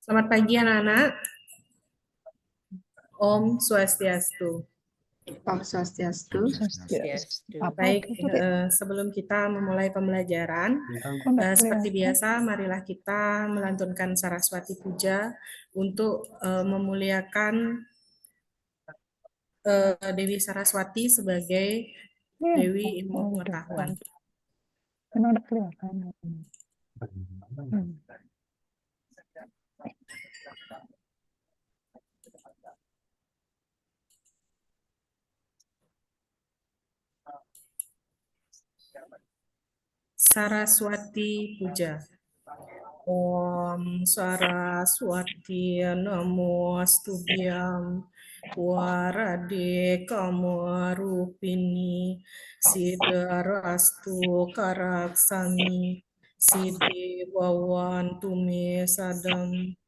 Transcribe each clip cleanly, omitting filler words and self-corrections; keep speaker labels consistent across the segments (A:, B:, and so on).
A: Selamat pagi anak-anak. Om Swastiastu.
B: Om Swastiastu.
A: Baik, sebelum kita memulai pembelajaran, seperti biasa, marilah kita melantunkan Saraswati Puja untuk memuliakan Dewi Saraswati sebagai Dewi Ilmu Pengetahuan.
C: Udah kelihatan.
A: Saraswati Puja. Om Saraswati Namostubhyam Warade Kamarupini Siddharastu Karaksami Siddhi Bhavantu Me Sadam.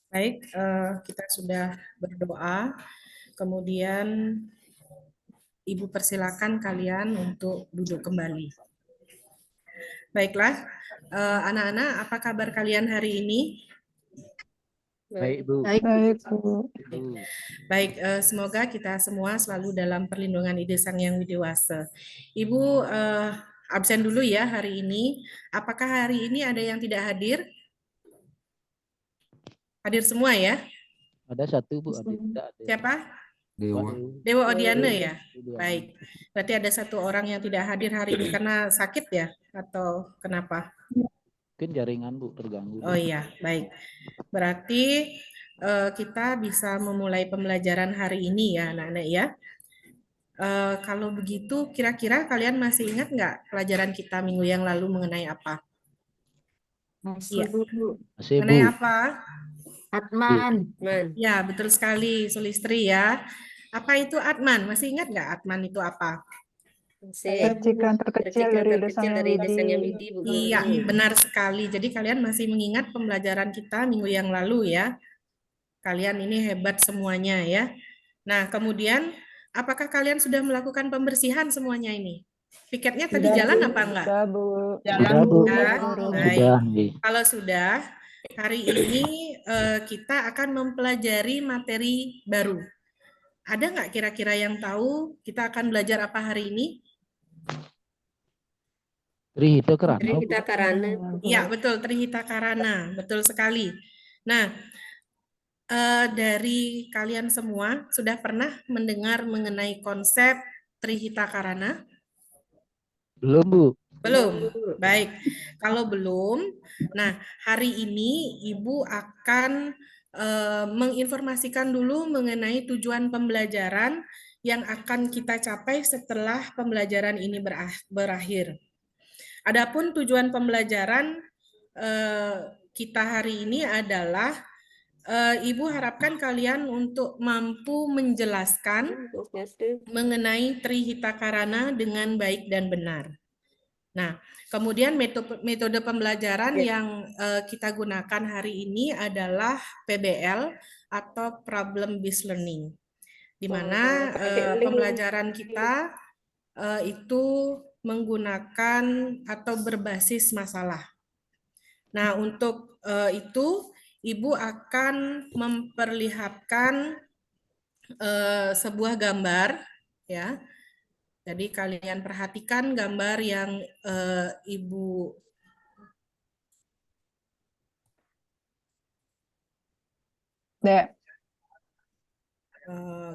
A: Baik, kita sudah berdoa. Kemudian Ibu persilakan kalian untuk duduk kembali. Baiklah, anak-anak, apa kabar kalian hari ini?
D: Baik, Bu.
C: Baik, Bu.
A: Baik, semoga kita semua selalu dalam perlindungan Ide Sang Yang Widiwasa. Ibu absen dulu ya hari ini. Apakah hari ini ada yang tidak hadir? Hadir semua ya?
D: Ada satu, Bu. Ada.
A: Siapa?
D: Dewa.
A: Dewa Odiana ya? Baik. Berarti ada satu orang yang tidak hadir hari ini karena sakit ya? Atau kenapa?
D: Mungkin jaringan, Bu, terganggu.
A: Oh iya, baik. Berarti kita bisa memulai pembelajaran hari ini ya, anak-anak ya. Kalau begitu, kira-kira kalian masih ingat nggak pelajaran kita minggu yang lalu mengenai apa?
B: Masih,
A: Iya.
B: Bu.
D: Masih,
A: Mengenai
D: Bu.
A: apa?
B: Atman.
A: Ya, betul sekali, Sulistri ya. Apa itu Atman? Masih ingat nggak Atman itu apa?
C: Racikan terkecil dari
B: Desanya
C: Widi.
B: Bu.
A: Iya, benar sekali. Jadi kalian masih mengingat pembelajaran kita minggu yang lalu ya. Kalian ini hebat semuanya ya. Nah, kemudian apakah kalian sudah melakukan pembersihan semuanya ini? Piketnya tadi jalan apa enggak?
C: Sudah, Bu.
D: Sudah, Bu.
A: Ya, baik.
D: Sudah, nggih.
A: Kalau sudah, hari ini kita akan mempelajari materi baru. Ada nggak kira-kira yang tahu kita akan belajar apa hari ini?
D: Trihita Karana.
B: Trihita Karana.
A: Iya, betul, Trihita Karana. Betul sekali. Nah, dari kalian semua sudah pernah mendengar mengenai konsep Trihita Karana?
D: Belum, Bu.
A: Belum. Baik. Kalau belum, nah hari ini Ibu akan menginformasikan dulu mengenai tujuan pembelajaran yang akan kita capai setelah pembelajaran ini berakhir. Adapun tujuan pembelajaran kita hari ini adalah Ibu harapkan kalian untuk mampu menjelaskan mengenai Trihita Karana dengan baik dan benar. Nah, kemudian metode pembelajaran yang kita gunakan hari ini adalah PBL atau Problem Based Learning, di mana pembelajaran kita itu menggunakan atau berbasis masalah. Nah, untuk itu Ibu akan memperlihatkan sebuah gambar, ya. Jadi kalian perhatikan gambar yang Ibu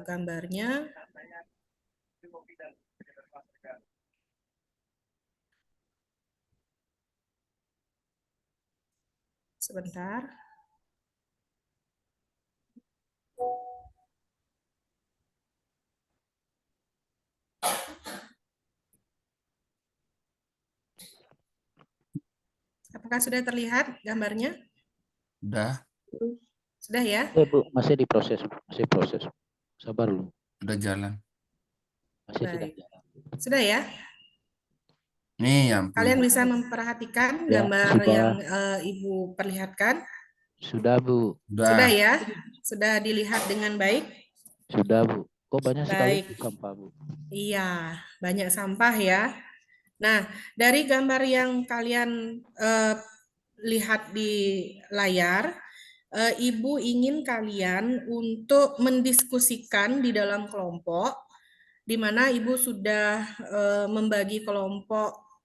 A: gambarnya. Sebentar. Apakah sudah terlihat gambarnya?
E: Udah,
A: Sudah ya?
D: Bu, masih diproses, Bu. Masih proses. Sabar lu.
E: udah jalan.
D: Masih sedang
A: Baik.
D: jalan.
A: Sudah ya?
E: Nih, ya ampun.
A: Kalian bisa memperhatikan
D: Ya,
A: gambar
D: sudah.
A: yang Ibu perlihatkan?
D: Sudah, Bu.
A: Sudah
E: Udah.
A: ya? Sudah dilihat dengan baik?
D: Sudah, Bu. Kok banyak sekali
A: Baik.
D: sampah, Bu?
A: Iya, banyak sampah ya. Nah, dari gambar yang kalian lihat di layar, Ibu ingin kalian untuk mendiskusikan di dalam kelompok, di mana Ibu sudah membagi kelompok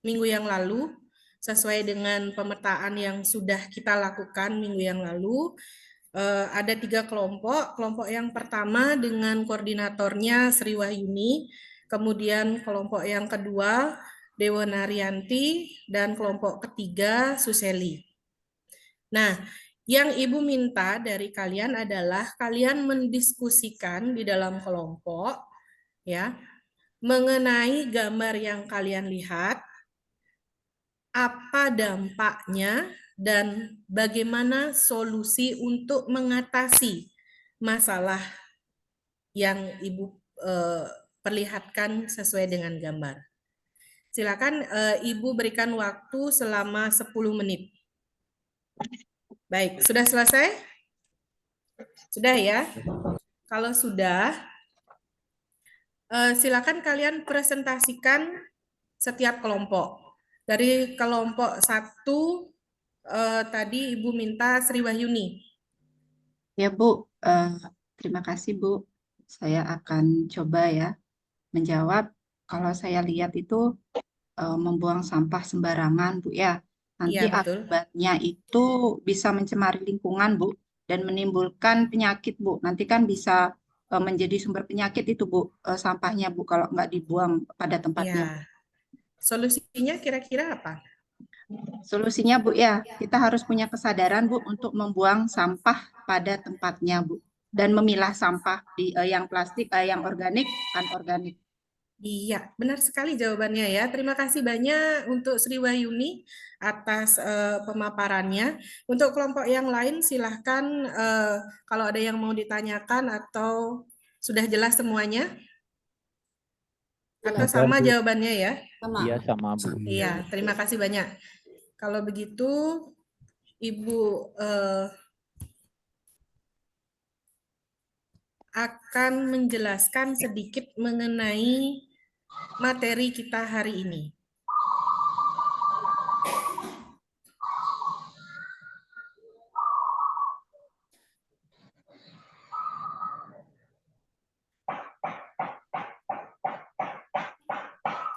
A: minggu yang lalu, sesuai dengan pemetaan yang sudah kita lakukan minggu yang lalu. Ada 3 kelompok. Kelompok yang pertama dengan koordinatornya Sri Wahyuni, kemudian kelompok yang kedua Dewa Naryanti, dan kelompok ketiga Suseli. Nah, yang Ibu minta dari kalian adalah kalian mendiskusikan di dalam kelompok ya mengenai gambar yang kalian lihat, apa dampaknya dan bagaimana solusi untuk mengatasi masalah yang Ibu perlihatkan sesuai dengan gambar. Silakan Ibu berikan waktu selama 10 menit. Baik, sudah selesai? Sudah ya? Kalau sudah, silakan kalian presentasikan setiap kelompok. Dari kelompok 1, tadi Ibu minta Sri Wahyuni.
F: Ya Bu, terima kasih Bu. Saya akan coba ya menjawab. Kalau saya lihat itu membuang sampah sembarangan Bu ya. Nanti
A: Iya, betul.
F: akibatnya itu bisa mencemari lingkungan Bu dan menimbulkan penyakit Bu. Nanti kan bisa menjadi sumber penyakit itu Bu, sampahnya Bu kalau nggak dibuang pada tempatnya.
A: Iya. Solusinya kira-kira apa?
F: Solusinya Bu ya, kita harus punya kesadaran Bu untuk membuang sampah pada tempatnya Bu dan memilah sampah di yang plastik, yang organik, anorganik.
A: Iya, benar sekali jawabannya ya. Terima kasih banyak untuk Sri Wahyuni atas pemaparannya. Untuk kelompok yang lain silahkan kalau ada yang mau ditanyakan atau sudah jelas semuanya? Atau sama
D: Bu.
A: jawabannya ya?
D: Iya, sama Bu.
A: Iya, terima kasih banyak. Kalau begitu, Ibu akan menjelaskan sedikit mengenai materi kita hari ini.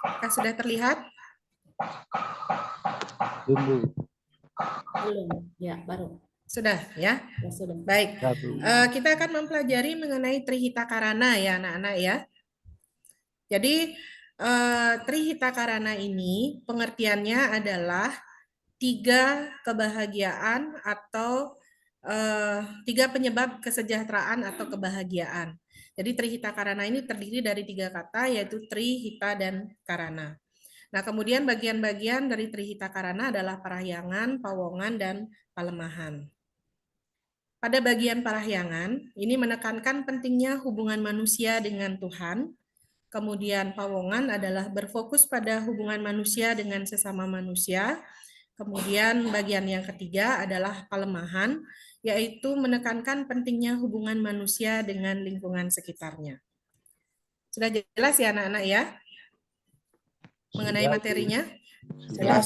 A: Apakah sudah terlihat?
D: Belum, Bu.
B: Belum. Ya, baru.
A: Sudah ya?
B: Ya, sudah.
A: Baik.
D: Ya, Bu.
A: Kita akan mempelajari mengenai Trihitakarana ya anak-anak ya. Jadi Trihitakarana ini pengertiannya adalah 3 kebahagiaan atau 3 penyebab kesejahteraan atau kebahagiaan. Jadi Trihitakarana ini terdiri dari 3 kata yaitu Tri, Hita, dan Karana. Nah, kemudian bagian-bagian dari Trihitakarana adalah parahyangan, pawongan, dan palemahan. Pada bagian parahyangan, ini menekankan pentingnya hubungan manusia dengan Tuhan. Kemudian pawongan adalah berfokus pada hubungan manusia dengan sesama manusia. Kemudian bagian yang ketiga adalah palemahan, yaitu menekankan pentingnya hubungan manusia dengan lingkungan sekitarnya. Sudah jelas ya anak-anak ya? Mengenai
D: Sudah, Bu.
A: materinya?
D: Sudah.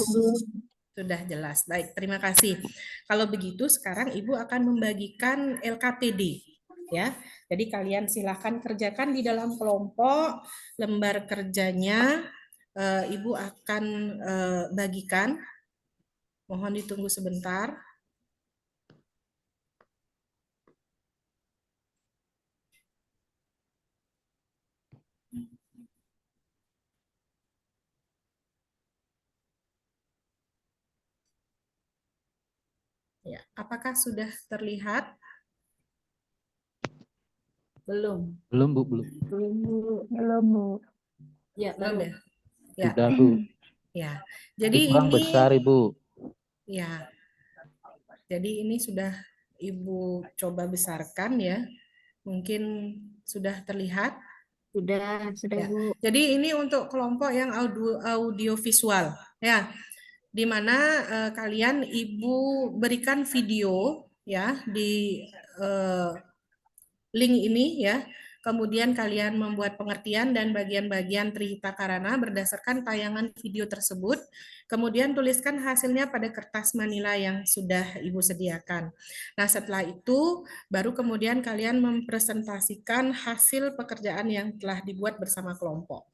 A: Sudah jelas. Baik, terima kasih. Kalau begitu sekarang Ibu akan membagikan LKTD ya. Jadi kalian silakan kerjakan di dalam kelompok lembar kerjanya. Ibu akan bagikan. Mohon ditunggu sebentar. Ya, apakah sudah terlihat?
B: Belum.
D: Belum, Bu. Belum.
C: Belum Bu.
B: Ya,
A: Belum
B: baru.
A: ya? Ya.
D: Sudah, Bu.
A: Ya.
D: Itu
A: Jadi
D: kurang
A: ini
D: besar, Ibu.
A: ya. Jadi ini sudah Ibu coba besarkan ya. Mungkin sudah terlihat.
B: Sudah
A: Ya.
B: Bu.
A: Jadi ini untuk kelompok yang audio visual ya. Di mana kalian Ibu berikan video ya di link ini ya. Kemudian kalian membuat pengertian dan bagian-bagian Trihita Karana berdasarkan tayangan video tersebut. Kemudian tuliskan hasilnya pada kertas manila yang sudah Ibu sediakan. Nah, setelah itu baru kemudian kalian mempresentasikan hasil pekerjaan yang telah dibuat bersama kelompok.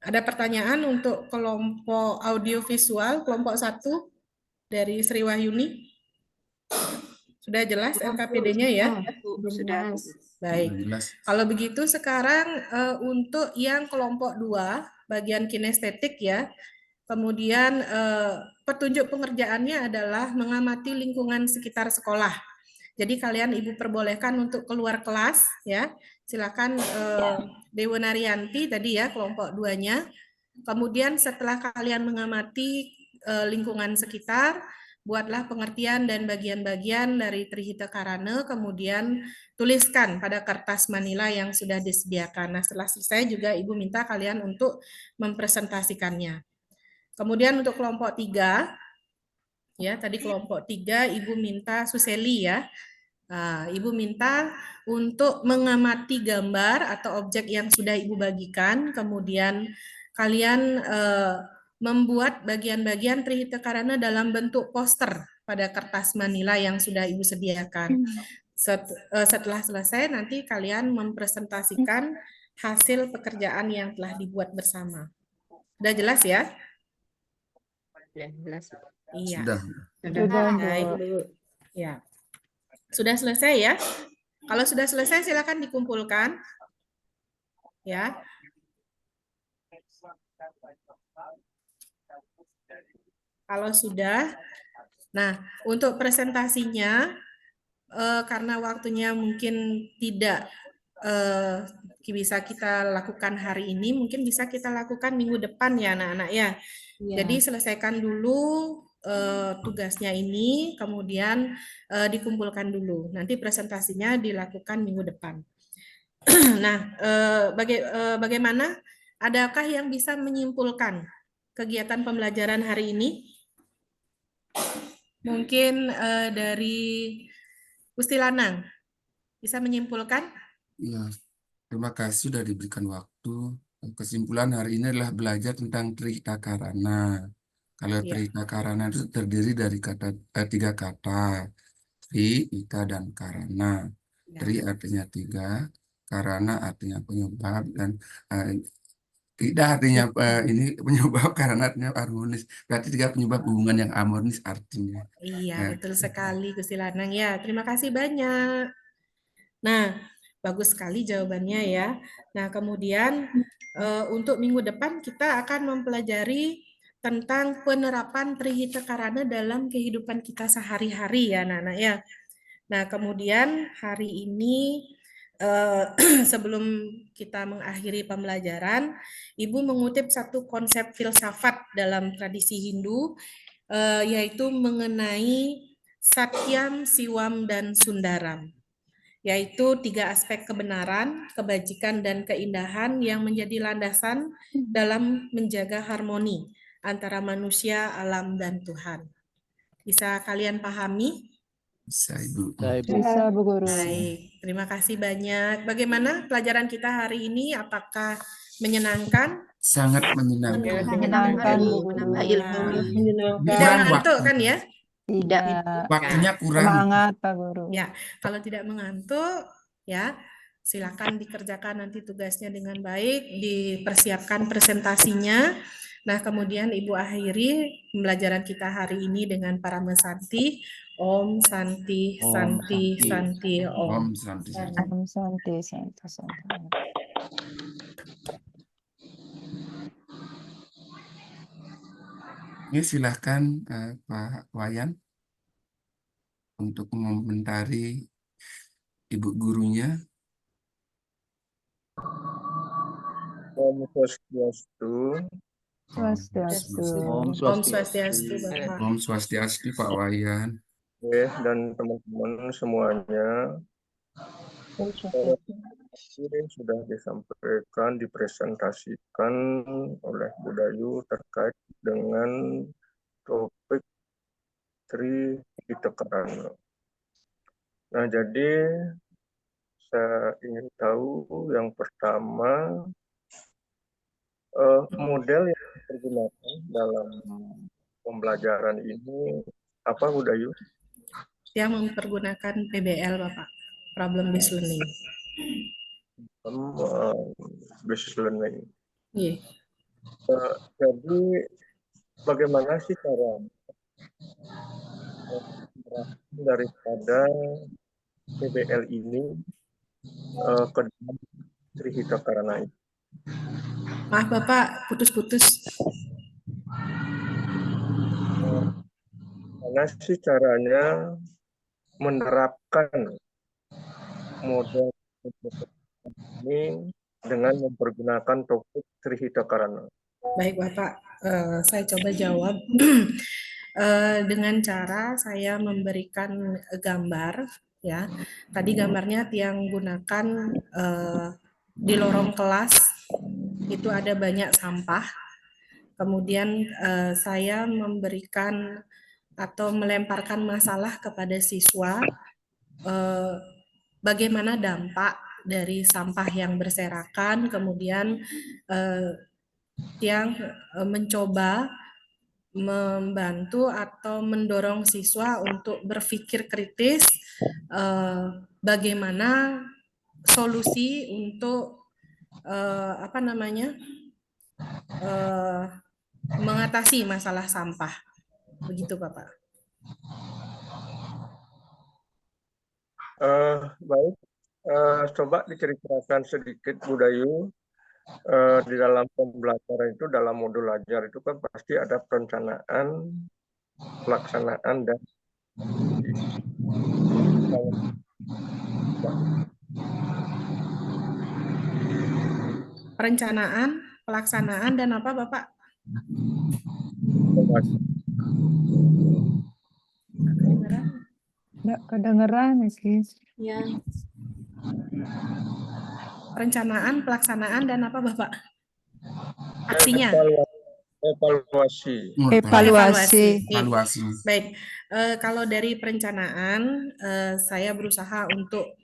A: Ada pertanyaan untuk kelompok audiovisual, kelompok 1 dari Sri Wahyuni? Sudah jelas LKPD-nya ya?
F: Bu, sudah.
B: Jelas.
A: Baik.
E: Jelas.
A: Kalau begitu sekarang untuk yang kelompok 2, bagian kinestetik ya, kemudian petunjuk pengerjaannya adalah mengamati lingkungan sekitar sekolah. Jadi kalian Ibu perbolehkan untuk keluar kelas ya. Silakan Dewanarianti tadi ya kelompok 2-nya. Kemudian setelah kalian mengamati lingkungan sekitar, buatlah pengertian dan bagian-bagian dari Trihita Karana, kemudian tuliskan pada kertas manila yang sudah disediakan. Nah, setelah selesai juga Ibu minta kalian untuk mempresentasikannya. Kemudian untuk kelompok 3, ya tadi kelompok 3 Ibu minta Suseli ya. Nah, Ibu minta untuk mengamati gambar atau objek yang sudah Ibu bagikan, kemudian kalian membuat bagian-bagian Trihita Karana dalam bentuk poster pada kertas manila yang sudah Ibu sediakan. Setelah selesai, nanti kalian mempresentasikan hasil pekerjaan yang telah dibuat bersama. Sudah jelas ya?
B: Jelas.
A: Iya.
E: Sudah.
C: Sudah,
A: Baik,
C: Bu.
A: Bu. Ya. Sudah selesai ya? Kalau sudah selesai silakan dikumpulkan. Ya. Kalau sudah, nah untuk presentasinya karena waktunya mungkin tidak bisa kita lakukan hari ini, mungkin bisa kita lakukan minggu depan ya anak-anak ya.
B: Ya.
A: Jadi selesaikan dulu tugasnya ini, kemudian dikumpulkan dulu. Nanti presentasinya dilakukan minggu depan. Nah, bagaimana? Adakah yang bisa menyimpulkan kegiatan pembelajaran hari ini? Mungkin dari Gusti Lanang bisa menyimpulkan?
E: Ya, terima kasih sudah diberikan waktu. Kesimpulan hari ini adalah belajar tentang Trihita Karana. Kalau
A: Ya.
E: Trihita Karana itu terdiri dari tiga kata, Tri, Ita, dan Karana.
A: Ya.
E: Tri artinya tiga, Karana artinya penyebab, dan tidak artinya ini penyebab, karena artinya harmonis. Berarti tiga penyebab hubungan yang harmonis artinya.
A: Iya,
E: Ya.
A: betul sekali Gusti Lanang ya. Terima kasih banyak. Nah, bagus sekali jawabannya ya. Nah, kemudian untuk minggu depan kita akan mempelajari tentang penerapan Trihita Karana dalam kehidupan kita sehari-hari ya, anak-anak ya. Nah, kemudian hari ini sebelum kita mengakhiri pembelajaran, Ibu mengutip satu konsep filsafat dalam tradisi Hindu, yaitu mengenai Satyam, Siwam, dan Sundaram, yaitu tiga aspek kebenaran, kebajikan, dan keindahan yang menjadi landasan dalam menjaga harmoni antara manusia, alam, dan Tuhan. Bisa kalian pahami?
E: Bisa, Ibu.
D: Saya Ibu.
C: Bisa, Bu Guru.
A: Baik, terima kasih banyak. Bagaimana pelajaran kita hari ini? Apakah menyenangkan?
E: Sangat menyenangkan.
C: Menyenangkan, Bu Guru.
F: Menambah ilmu.
A: Tidak
E: Kurang
A: mengantuk
E: waktu.
A: kan ya?
C: Tidak.
E: Waktunya kurang.
C: Semangat, Pak Guru.
A: Ya, kalau tidak mengantuk, ya silakan dikerjakan nanti tugasnya dengan baik, dipersiapkan presentasinya. Nah, kemudian Ibu akhiri pembelajaran kita hari ini dengan Parama Santi. Om Santi,
E: Om
A: Santi,
E: Santi.
A: Santi, Om.
E: Om Santi.
C: Om Santi, Santi, Santi.
E: Ini silahkan Pak Wayan untuk mengomentari Ibu gurunya.
G: Om Swastiastu.
C: Swastiastu.
D: Om
A: Om Swastiastu, Bapak.
E: Om Swastiastu, Pak Wayan.
G: Dan teman-teman semuanya, ini sudah disampaikan, dipresentasikan oleh Bu Dayu terkait dengan topik Trihita Karana. Nah, jadi saya ingin tahu yang pertama, model yang digunakan dalam pembelajaran ini apa, Bu Dayu?
A: Yang mempergunakan PBL, Bapak, Problem Based Learning.
G: Business learning.
A: Iya.
G: Jadi bagaimana sih cara daripada PBL ini ke dalam Trihita Karana ini?
A: Maaf Bapak, putus-putus.
G: Mana sih caranya menerapkan model ini dengan mempergunakan topik Trihita Karana?
A: Baik Bapak, saya coba jawab dengan cara saya memberikan gambar, ya. Tadi gambarnya Tiang gunakan di lorong kelas itu ada banyak sampah. Kemudian saya memberikan atau melemparkan masalah kepada siswa, bagaimana dampak dari sampah yang berserakan, kemudian yang mencoba membantu atau mendorong siswa untuk berpikir kritis bagaimana solusi untuk mengatasi masalah sampah. Begitu Bapak.
G: Baik, coba diceritakan sedikit Bu Dayu, di dalam pembelajaran itu, dalam modul ajar itu kan pasti ada perencanaan, pelaksanaan, dan
A: Perencanaan, pelaksanaan, dan apa Bapak?
C: Nggak kedengeran sih.
B: Ya,
A: Perencanaan, pelaksanaan, dan apa Bapak? Aksinya.
G: Evaluasi.
C: Evaluasi.
E: Evaluasi.
A: Baik, kalau dari perencanaan, saya berusaha untuk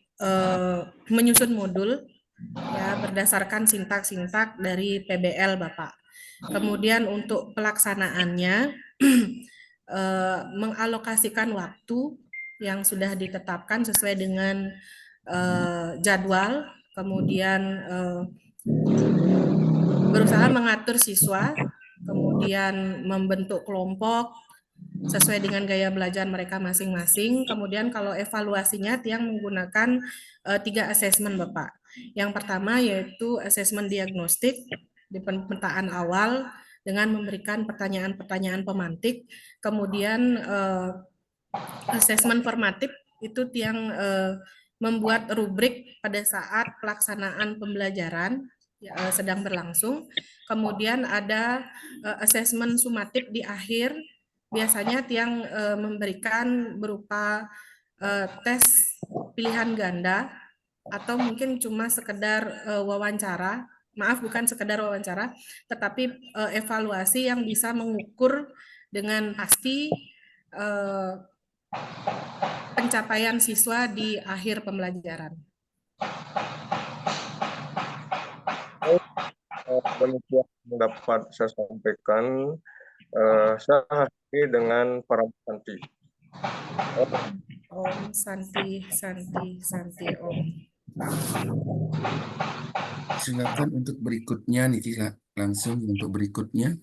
A: menyusun modul ya berdasarkan sintak-sintak dari PBL Bapak. Kemudian untuk pelaksanaannya mengalokasikan waktu yang sudah ditetapkan sesuai dengan jadwal, kemudian berusaha mengatur siswa, kemudian membentuk kelompok sesuai dengan gaya belajar mereka masing-masing. Kemudian kalau evaluasinya Tiang menggunakan 3 asesmen Bapak. Yang pertama yaitu asesmen diagnostik di pemetaan awal dengan memberikan pertanyaan-pertanyaan pemantik. Kemudian asesmen formatif itu Tiang membuat rubrik pada saat pelaksanaan pembelajaran sedang berlangsung. Kemudian ada asesmen sumatif di akhir. Biasanya Tiang memberikan berupa tes pilihan ganda atau mungkin cuma sekedar wawancara. Maaf, bukan sekedar wawancara, tetapi evaluasi yang bisa mengukur dengan pasti pencapaian siswa di akhir pembelajaran.
G: Demikian dapat saya sampaikan. Saya akhiri dengan para Santi.
A: Om Santi, Santi, Santi Om.
E: Silakan untuk berikutnya nih, langsung untuk berikutnya.